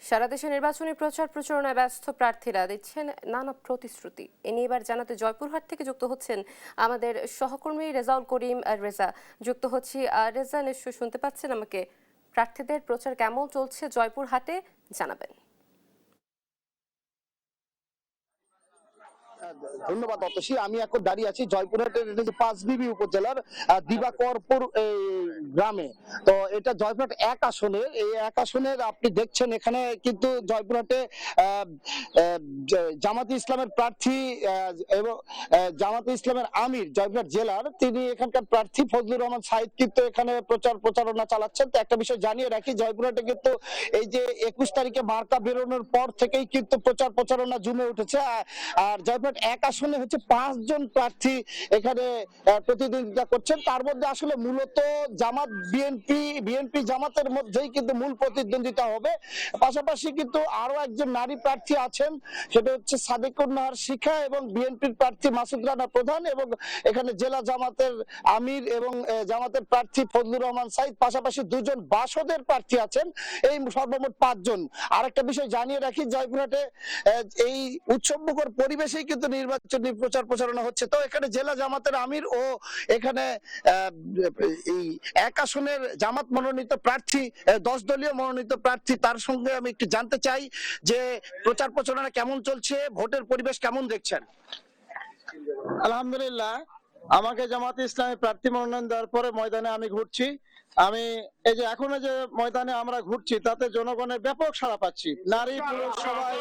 সারা দেশে নির্বাচনী প্রচার প্রচারণায় ব্যস্ত প্রার্থীরা দিচ্ছেন নানা প্রতিশ্রুতি। এ নিয়ে এবার জানাতে জয়পুরহাট থেকে যুক্ত হচ্ছেন আমাদের সহকর্মী রেজাউল করিম আর রেজা। যুক্ত হচ্ছি। রেজা, নিশ্চয়ই শুনতে পাচ্ছেন আমাকে। প্রার্থীদের প্রচার কেমন চলছে জয়পুরহাটে, জানাবেন। ধন্যবাদ অতসী। আমি এখন দাঁড়িয়ে আছি জয়পুরহাটের পাঁচবিবি উপজেলার দিবাকরপুর গ্রামে। তো এটা জয়পুরহাট এক আসনের, এই এক আসনের আপনি দেখছেন এখানে কিন্তু জয়পুরহাটে জামাতে ইসলামের প্রার্থী এবং জামাতে ইসলামের আমির জয়পুরহাট জেলার, তিনি এখানকার প্রার্থী ফজলুর রহমান সাইদ কিন্তু এখানে প্রচারণা চালাচ্ছেন। তো একটা বিষয় জানিয়ে রাখি, জয়পুরহাটে কিন্তু এই যে 21 তারিখে মার্কা বেরোনোর পর থেকেই কিন্তু প্রচারণা জমে উঠেছে। আর জয়পুরহাট এক আসনে হচ্ছে 5 জন প্রার্থী এখানে প্রতিদ্বন্দ্বিতা করছেন। তার মধ্যে আসলে মূলত জামাত বিএনপি জামাতের মধ্যেই কিন্তু মূল প্রতিদ্বন্দ্বিতা হবে। পাশাপাশি কিন্তু আরো একজন নারী প্রার্থী আছেন, সেটা হচ্ছে সাদেকুন নাহার শিখা, এবং বিএনপির প্রার্থী মাসুদ রানা প্রধান, এবং এখানে জেলা জামাতের আমির এবং জামাতের প্রার্থী ফজলুর রহমান সাইদ, পাশাপাশি 2 জন বাসদের প্রার্থী আছেন। এই সর্বমোট 5 জন। আরেকটা বিষয় জানিয়ে রাখি, জয়পুরহাটে এই উৎসবমুখর পরিবেশেই কিন্তু নির্বাচনী প্রচারণা হচ্ছে। তো এখানে জেলা জামাতের আমির ও এখানে এই এক আসনের জামাত মনোনীত প্রার্থী, 10 দলীয় মনোনীত প্রার্থী, তার সঙ্গে আমি একটু জানতে চাই যে প্রচারণা কেমন চলছে, ভোটের পরিবেশ কেমন দেখছেন? আলহামদুলিল্লাহ, আমাকে জামাতে ইসলামী প্রার্থী মনোনয়ন দেওয়ার পরে ময়দানে আমি ঘুরছি। আমি এই যে এখনো যে ময়দানে আমরা ঘুরছি, তাতে জনগণের ব্যাপক সাড়া পাচ্ছি। নারী পুরুষ সবাই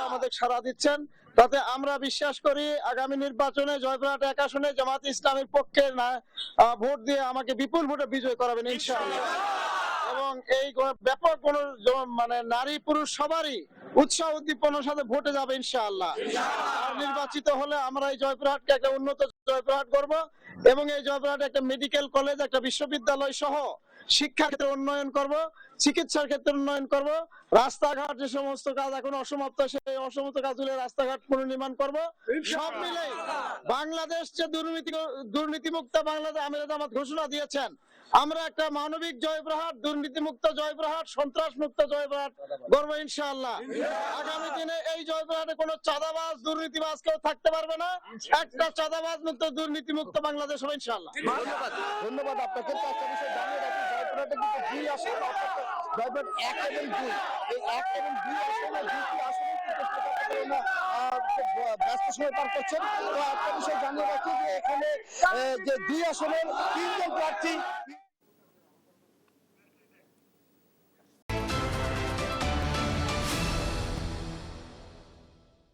আমাদের সাড়া দিচ্ছেন। তাতে আমরা বিশ্বাস করি আগামী নির্বাচনে জয়পুরহাট এক আসনে জামাতে ইসলামীর পক্ষে ভোট দিয়ে আমাকে বিপুল ভোটে বিজয় করাবেন ইনশাআল্লাহ। এবং এই ব্যাপক মানে নারী পুরুষ সবারই উৎসাহ উদ্দীপনার সাথে ভোটে যাবে ইনশাআল্লাহ। আর নির্বাচিত হলে আমরা এই জয়পুরহাটকে একটা উন্নত জয়পুরহাট করব, এবং এই জয়পুরহাটে একটা মেডিকেল কলেজ, একটা বিশ্ববিদ্যালয় সহ শিক্ষা ক্ষেত্রে উন্নয়ন করব, চিকিৎসার ক্ষেত্রে উন্নয়ন করব, রাস্তাঘাট যে সমস্ত কাজ এখন অসমাপ্ত, সেই অসমাপ্ত কাজগুলো রাস্তাঘাট পুনর্নির্মাণ করব। সব মিলে বাংলাদেশ যে দুর্নীতিমুক্ত বাংলাদেশ আমির জামাত ঘোষণা দিয়েছেন, আমরা একটা মানবিক জয়পুরহাট, দুর্নীতিমুক্ত জয়পুরহাট, সন্ত্রাস মুক্ত জয়পুরহাট গর্ব ইনশাআল্লাহ। আগামী দিনে এই জয়পুরহাটে কোনো চাঁদাবাজ দুর্নীতিবাজ কেউ থাকতে পারবে না। একটা চাঁদাবাজ মুক্ত দুর্নীতিমুক্ত বাংলাদেশ হবে ইনশাআল্লাহ। ধন্যবাদ আপনাকে। একটা বিষয় জানিয়ে রাখি, জয়পুরহাটে কিন্তু 2 আসন, অর্থাৎ জয়পুরহাট 1 এবং 2, এই 1 এবং 2 আসনে, 2টি আসনে কিন্তু ব্যস্ত সময় পার করছেন। তো একটা বিষয় জানিয়ে রাখি যে এখানে যে 2 আসনের 3 জন প্রার্থী